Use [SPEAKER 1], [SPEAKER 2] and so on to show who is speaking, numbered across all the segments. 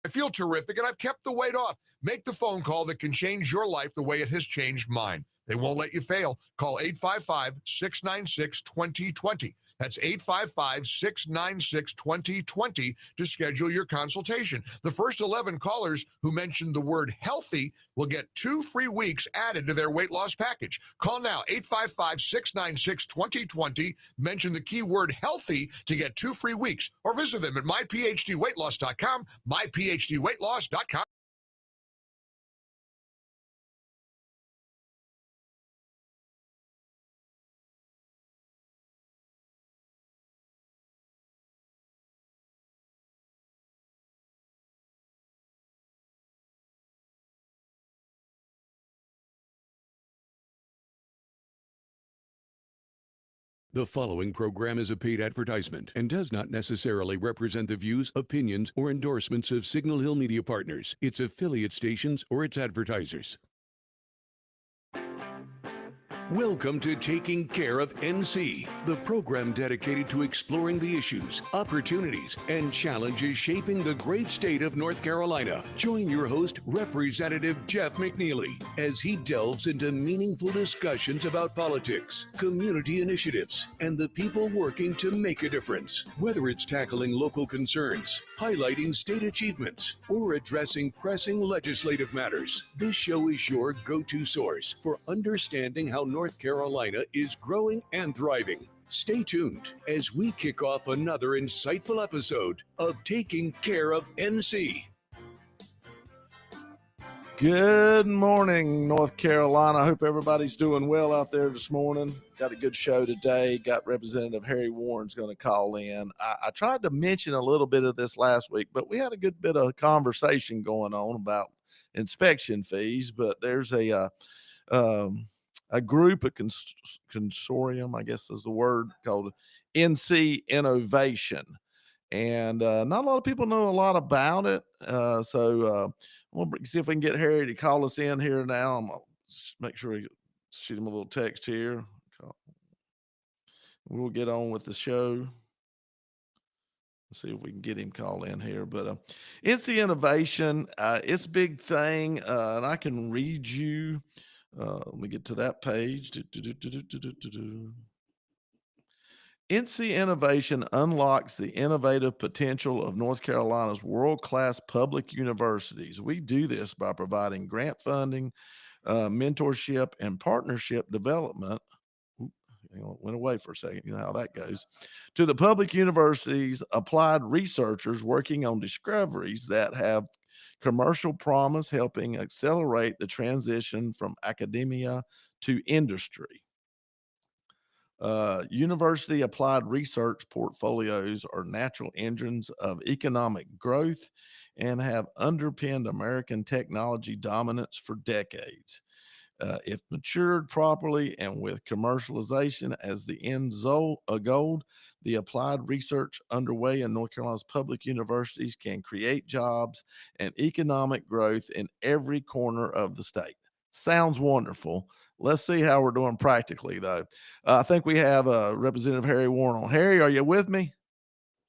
[SPEAKER 1] I feel terrific and I've kept the weight off. Make the phone call that can change your life the way it has changed mine. They won't let you fail. Call 855-696-2020. That's 855-696-2020 to schedule your consultation. The first 11 callers who mentioned the word healthy will get 2 free weeks added to their weight loss package. Call now, 855-696-2020. Mention the keyword healthy to get 2 free weeks, or visit them at myphdweightloss.com, myphdweightloss.com.
[SPEAKER 2] The following program is a paid advertisement and does not necessarily represent the views, opinions, or endorsements of Signal Hill Media Partners, its affiliate stations, or its advertisers. Welcome to Taking Care of NC, the program dedicated to exploring the issues, opportunities, and challenges shaping the great state of North Carolina. Join your host, Representative Jeff McNeely, as he delves into meaningful discussions about politics, community initiatives, and the people working to make a difference. Whether it's tackling local concerns, highlighting state achievements, or addressing pressing legislative matters, this show is your go-to source for understanding how North Carolina is growing and thriving. Stay tuned as we kick off another insightful episode of Taking Care of NC.
[SPEAKER 3] Good morning, North Carolina. I hope everybody's doing well out there this morning. Got a good show today. Got Representative Harry Warren's going to call in. I tried to mention a little bit of this last week, but we had a good bit of conversation going on about inspection fees. But there's a group, a consortium, I guess is the word, called NC Innovation. And not a lot of people know a lot about it. So we'll see if we can get Harry to call us in here now. I'm going to make sure we shoot him a little text here. We'll get on with the show. Let's see if we can get him called in here. But NC Innovation, it's a big thing, and I can read you. Let me get to that page. NC Innovation unlocks the innovative potential of North Carolina's world-class public universities. We do this by providing grant funding, mentorship, and partnership development. Went away for a second. You know how that goes. To the public universities, applied researchers working on discoveries that have commercial promise, helping accelerate the transition from academia to industry. University applied research portfolios are natural engines of economic growth and have underpinned American technology dominance for decades. If matured properly and with commercialization as the end goal, the applied research underway in North Carolina's public universities can create jobs and economic growth in every corner of the state. Sounds wonderful. Let's see how we're doing practically, though. I think we have Representative Harry Warren on. Harry, are you with me?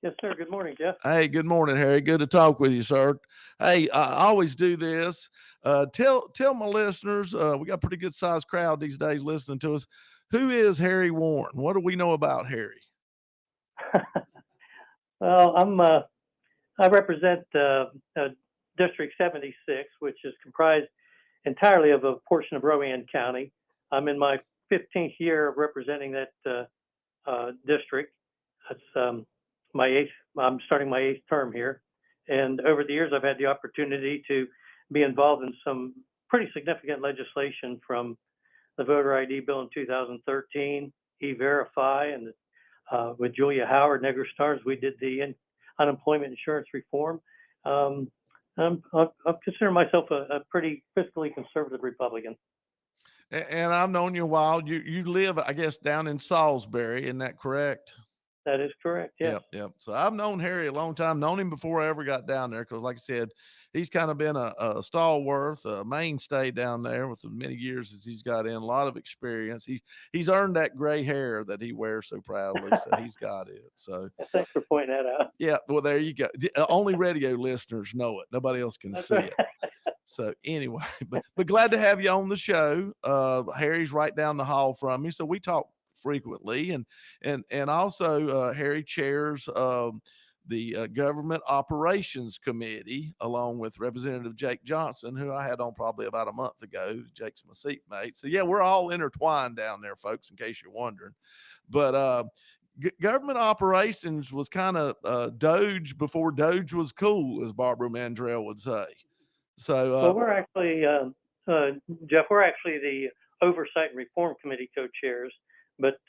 [SPEAKER 4] Yes, sir. Good morning, Jeff.
[SPEAKER 3] Hey, good morning, Harry. Good to talk with you, sir. Hey, I always do this. Tell my listeners, we got a pretty good sized crowd these days listening to us. Who is Harry Warren? What do we know about Harry?
[SPEAKER 4] Well, I represent District 76, which is comprised entirely of a portion of Rowan County. I'm in my 15th year of representing that district. That's I'm starting my 8th term here. And over the years, I've had the opportunity to be involved in some pretty significant legislation, from the voter ID bill in 2013, E-Verify, and with Julia Howard and Edgar Stars, we did the unemployment insurance reform. I consider myself a pretty fiscally conservative Republican.
[SPEAKER 3] And I've known you a while. You live, I guess, down in Salisbury. Isn't that correct?
[SPEAKER 4] That is correct. Yes.
[SPEAKER 3] Yep, yep. So I've known Harry a long time, known him before I ever got down there because, like I said, he's kind of been a stalwart, a mainstay down there with the many years as he's got in, a lot of experience. He's earned that gray hair that he wears so proudly, so he's got it. So
[SPEAKER 4] Thanks for pointing that out.
[SPEAKER 3] yeah, well, there you go. Only radio listeners know it. Nobody else can
[SPEAKER 4] That's
[SPEAKER 3] see
[SPEAKER 4] right.
[SPEAKER 3] it. So anyway, but glad to have you on the show. Harry's right down the hall from me, so we talk frequently, and also Harry chairs the Government Operations Committee along with Representative Jake Johnson, who I had on probably about a month ago. Jake's my seatmate, so yeah, we're all intertwined down there, folks. In case you're wondering, but government operations was kind of Doge before Doge was cool, as Barbara Mandrell would say. So,
[SPEAKER 4] Well, we're actually, Jeff, we're actually the Oversight and Reform Committee co-chairs. But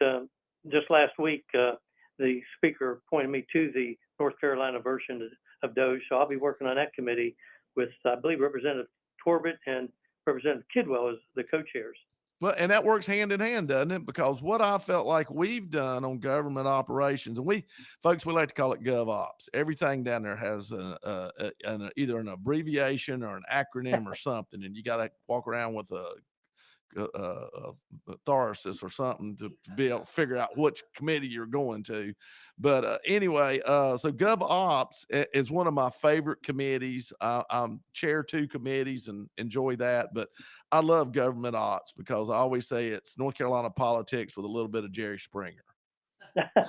[SPEAKER 4] just last week, the speaker appointed me to the North Carolina version of Doge. So I'll be working on that committee with, I believe, Representative Corbett and Representative Kidwell as the co-chairs.
[SPEAKER 3] well, and that works hand in hand, doesn't it? Because what I felt like we've done on government operations, and folks, we like to call it GovOps. Everything down there has either an abbreviation or an acronym or something, and you got to walk around with a thesaurus or something to be able to figure out which committee you're going to. But anyway, so GovOps is one of my favorite committees. I'm chair two committees and enjoy that. But I love government ops because I always say it's North Carolina politics with a little bit of Jerry Springer.
[SPEAKER 4] That's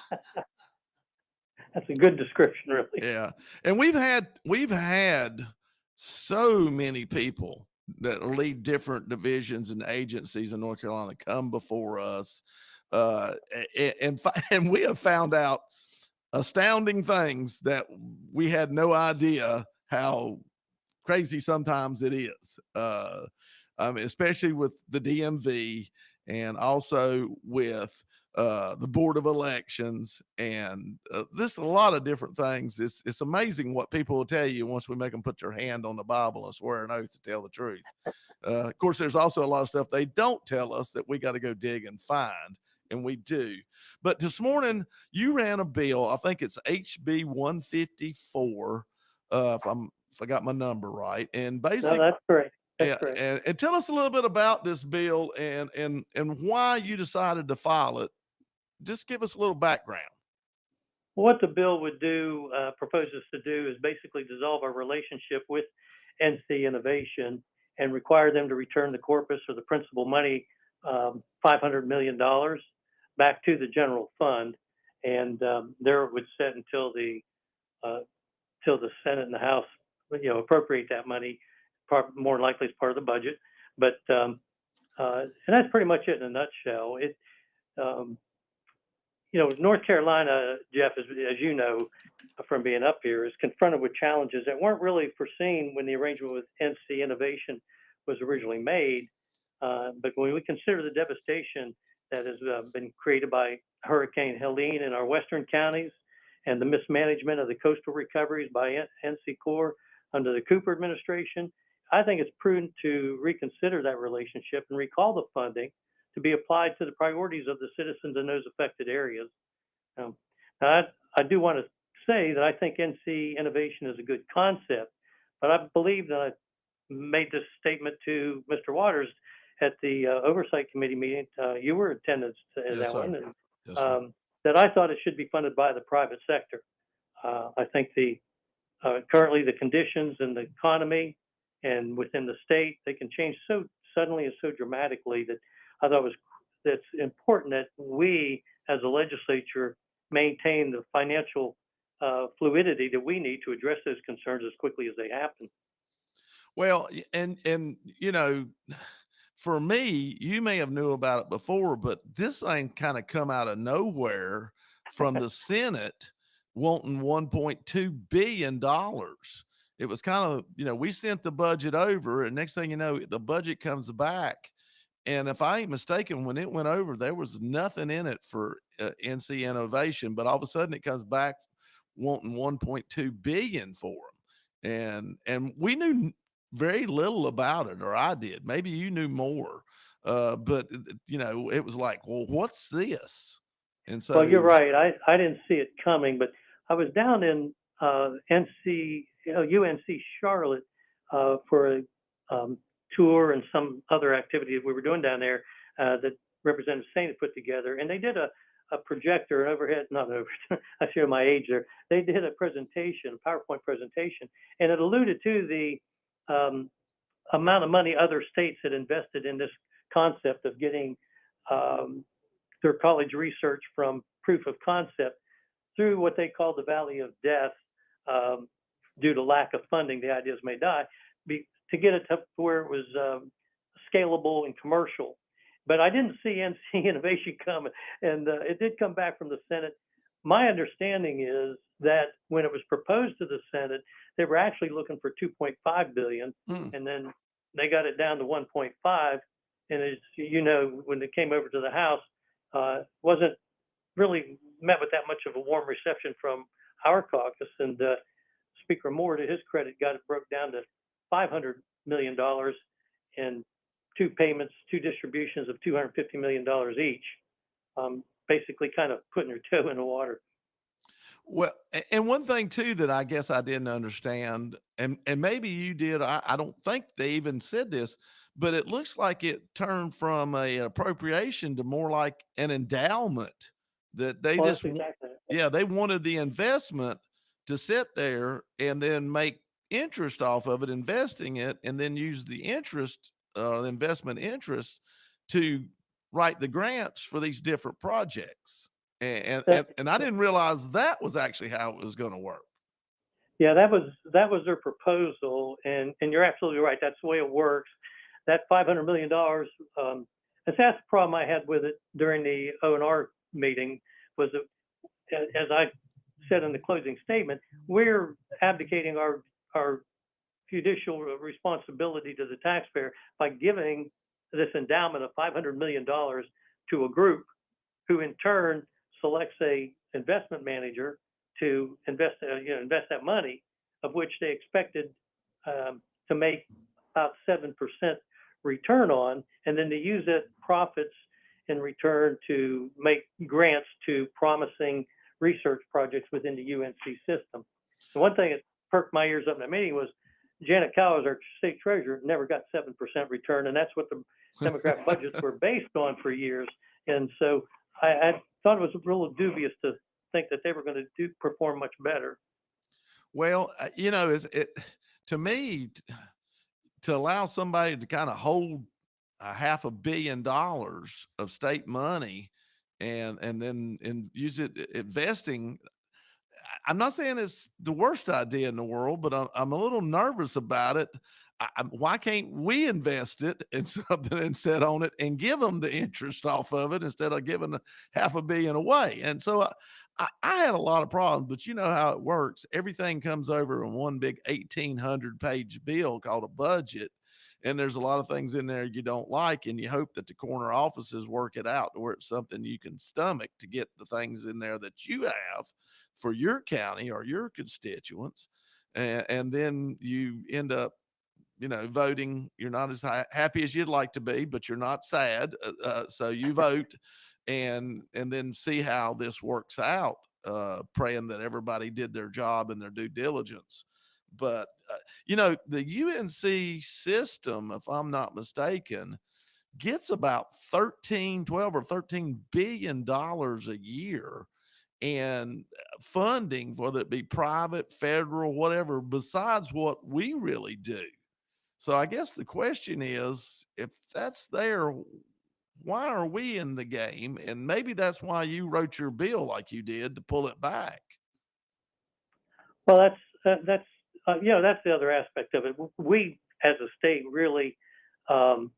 [SPEAKER 4] a good description, really.
[SPEAKER 3] Yeah, and we've had so many people that lead different divisions and agencies in North Carolina come before us, and we have found out astounding things that we had no idea how crazy sometimes it is. Especially with the DMV and also with the Board of Elections and this a lot of different things. It's amazing what people will tell you once we make them put their hand on the Bible and swear an oath to tell the truth. Of course, there's also a lot of stuff they don't tell us that we got to go dig and find, and we do. But this morning, you ran a bill. I think it's HB 154. If I got my number right, and basically,
[SPEAKER 4] No, that's correct.
[SPEAKER 3] yeah, and tell us a little bit about this bill and why you decided to file it. Just give us a little background.
[SPEAKER 4] What the bill would do, proposes to do, is basically dissolve our relationship with NC Innovation and require them to return the corpus or the principal money, $500 million, back to the general fund. And there it would sit until the Senate and the House, appropriate that money, more likely as part of the budget. But and that's pretty much it in a nutshell. North Carolina, Jeff, as you know from being up here, is confronted with challenges that weren't really foreseen when the arrangement with NC Innovation was originally made. But when we consider the devastation that has been created by Hurricane Helene in our western counties and the mismanagement of the coastal recoveries by NC Corps under the Cooper administration, I think it's prudent to reconsider that relationship and recall the funding to be applied to the priorities of the citizens in those affected areas. Now, I do want to say that I think NC Innovation is a good concept, but I believe that I made this statement to Mr. Waters at the Oversight Committee meeting. You were in attendance in that one, and
[SPEAKER 3] Yes,
[SPEAKER 4] that I thought it should be funded by the private sector. I think currently the conditions in the economy and within the state, they can change so suddenly and so dramatically that I thought that's important that we as a legislature maintain the financial fluidity that we need to address those concerns as quickly as they happen.
[SPEAKER 3] well, and for me, you may have knew about it before, but this thing kind of come out of nowhere from the Senate wanting $1.2 billion. It was kind of, we sent the budget over, and next thing you know, the budget comes back. And if I ain't mistaken, when it went over, there was nothing in it for NC Innovation, but all of a sudden it comes back wanting 1.2 billion for them. And we knew very little about it, or I did. Maybe you knew more. But it was like, well, what's this? And
[SPEAKER 4] Well, you're
[SPEAKER 3] so,
[SPEAKER 4] right. I didn't see it coming, but I was down in UNC Charlotte for a tour and some other activity that we were doing down there that Representative Saint had put together. And they did a projector, an overhead, not over, I share my age there. They did a presentation, a PowerPoint presentation, and it alluded to the amount of money other states had invested in this concept of getting their college research from proof of concept through what they call the valley of death um, due to lack of funding. The ideas may die to get it to where it was scalable and commercial. But I didn't see NC Innovation come, and it did come back from the Senate. My understanding is that when it was proposed to the Senate, they were actually looking for 2.5 billion,
[SPEAKER 3] mm,
[SPEAKER 4] and then they got it down to 1.5. And as you know, when it came over to the House, wasn't really met with that much of a warm reception from our caucus. And Speaker Moore, to his credit, got it broke down to $500 million in two payments, two distributions of $250 million each, basically kind of putting your toe in the water.
[SPEAKER 3] well, and one thing too that I guess I didn't understand, and maybe you did, I don't think they even said this, but it looks like it turned from a appropriation to more like an endowment that they
[SPEAKER 4] Well,
[SPEAKER 3] just,
[SPEAKER 4] that's exactly it.
[SPEAKER 3] yeah, they wanted the investment to sit there and then make interest off of it, investing it, and then use the interest, the investment interest to write the grants for these different projects. And I didn't realize that was actually how it was going to work.
[SPEAKER 4] Yeah, that was their proposal, and you're absolutely right. That's the way it works. That $500 million. That's the problem I had with it during the O&R meeting was that, as I said in the closing statement, we're abdicating our judicial responsibility to the taxpayer by giving this endowment of $500 million to a group who in turn selects a investment manager to invest that money, of which they expected to make about 7% return on, and then to use that profits in return to make grants to promising research projects within the UNC system. And one thing that perked my ears up in the meeting was Janet Cowles, our state treasurer, never got 7% return, and that's what the Democrat budgets were based on for years. And so I thought it was a little dubious to think that they were going to perform much better.
[SPEAKER 3] Well, to me, to allow somebody to kind of hold a $500 million of state money and then use it investing. I'm not saying it's the worst idea in the world, but I'm a little nervous about it. Why can't we invest it in something and sit on it and give them the interest off of it instead of giving the $500 million away? And so I had a lot of problems, but you know how it works. Everything comes over in one big 1,800-page bill called a budget. And there's a lot of things in there you don't like, and you hope that the corner offices work it out to where it's something you can stomach to get the things in there that you have for your county or your constituents. And then you end up, voting. You're not as happy as you'd like to be, but you're not sad. So you vote and then see how this works out, praying that everybody did their job and their due diligence. But, the UNC system, if I'm not mistaken, gets about 12 or $13 billion a year and funding, whether it be private, federal, whatever, besides what we really do. So I guess the question is, if that's there, why are we in the game? And maybe that's why you wrote your bill like you did to pull it back.
[SPEAKER 4] Well, that's the other aspect of it. We, as a state, really um,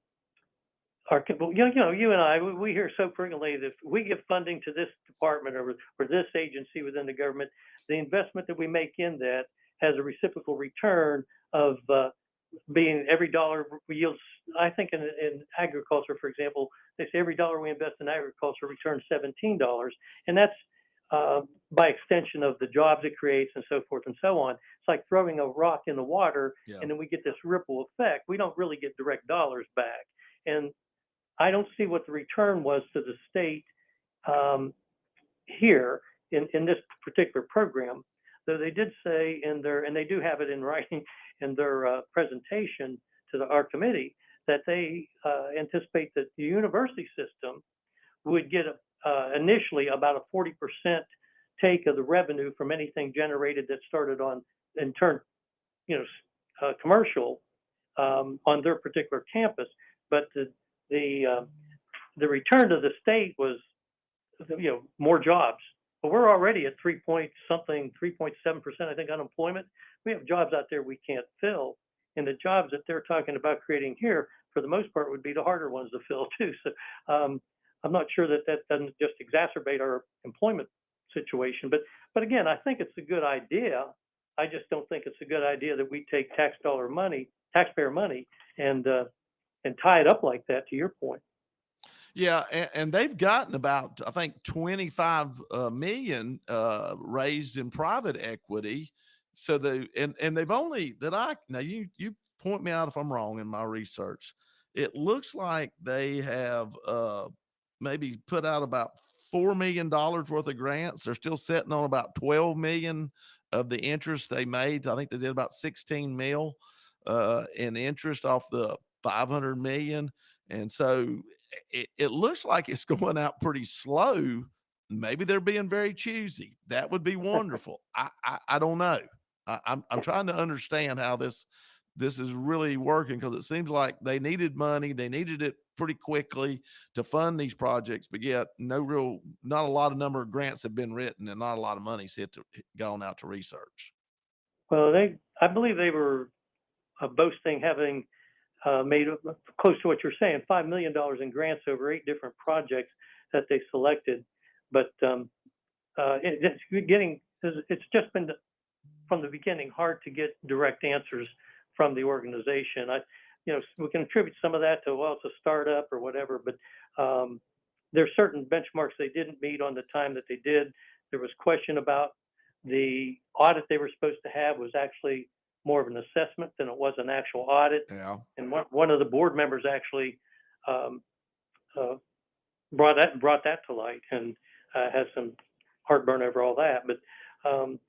[SPEAKER 4] you and I, we hear so frequently that if we give funding to this department or this agency within the government, the investment that we make in that has a reciprocal return of being every dollar yields. I think in agriculture, for example, they say every dollar we invest in agriculture returns $17, and that's by extension of the jobs it creates and so forth and so on. It's like throwing a rock in the water,
[SPEAKER 3] Yeah.
[SPEAKER 4] and then we get this ripple effect. We don't really get direct dollars back, and I don't see what the return was to the state here in this particular program, though they did say in their, and they do have it in writing in their presentation to our committee, that they anticipate that the university system would get initially about a 40% take of the revenue from anything generated that started on, in turn, commercial on their particular campus. But the return to the state was, more jobs. But we're already at 3.7%, I think, unemployment. We have jobs out there we can't fill. And the jobs that they're talking about creating here, for the most part, would be the harder ones to fill too. So I'm not sure that doesn't just exacerbate our employment situation. But again, I think it's a good idea. I just don't think it's a good idea that we take taxpayer money, and tie it up like that, to your point.
[SPEAKER 3] Yeah, and they've gotten about, I think, 25 million raised in private equity. So and they've only now you point me out if I'm wrong in my research. It looks like they have maybe put out about $4 million worth of grants. They're still sitting on about 12 million of the interest they made. I think they did about 16 mil in interest off the 500 million. And so it looks like it's going out pretty slow. Maybe they're being very choosy. That would be wonderful. I don't know. I'm trying to understand how this is really working, because it seems like they needed money. They needed it pretty quickly to fund these projects, but yet not a lot of number of grants have been written, and not a lot of money's gone out to research.
[SPEAKER 4] Well, I believe they were boasting having made close to what you're saying, $5 million in grants over 8 different projects that they selected. But it's just been from the beginning hard to get direct answers from the organization. We can attribute some of that to, well, it's a startup or whatever, but there's certain benchmarks they didn't meet on the time that they did. There was question about the audit they were supposed to have was actually more of an assessment than it was an actual audit.
[SPEAKER 3] Yeah.
[SPEAKER 4] And one of the board members actually brought that to light, and has some heartburn over all that. But I'm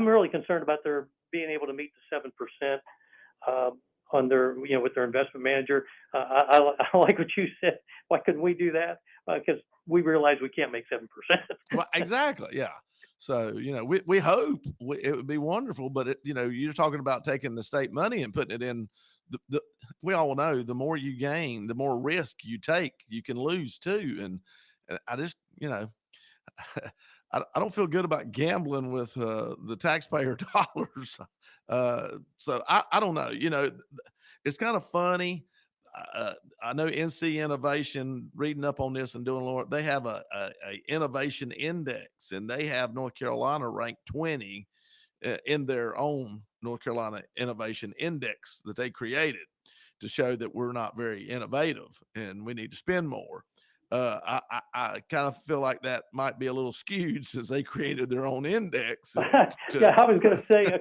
[SPEAKER 4] really concerned about their being able to meet the 7% on their, with their investment manager. I like what you said. Why couldn't we do that? Because we realize we can't make 7%.
[SPEAKER 3] Well, exactly. Yeah. So, we hope it would be wonderful, but you're talking about taking the state money and putting it in we all know the more you gain, the more risk you take, you can lose too. And I just, I don't feel good about gambling with the taxpayer dollars. So I don't know, it's kind of funny. I know NC Innovation, reading up on this and doing a lot, they have a innovation index, and they have North Carolina ranked 20 in their own North Carolina Innovation Index that they created to show that we're not very innovative and we need to spend more. I kind of feel like that might be a little skewed, since they created their own index.
[SPEAKER 4] Yeah, I was going to say,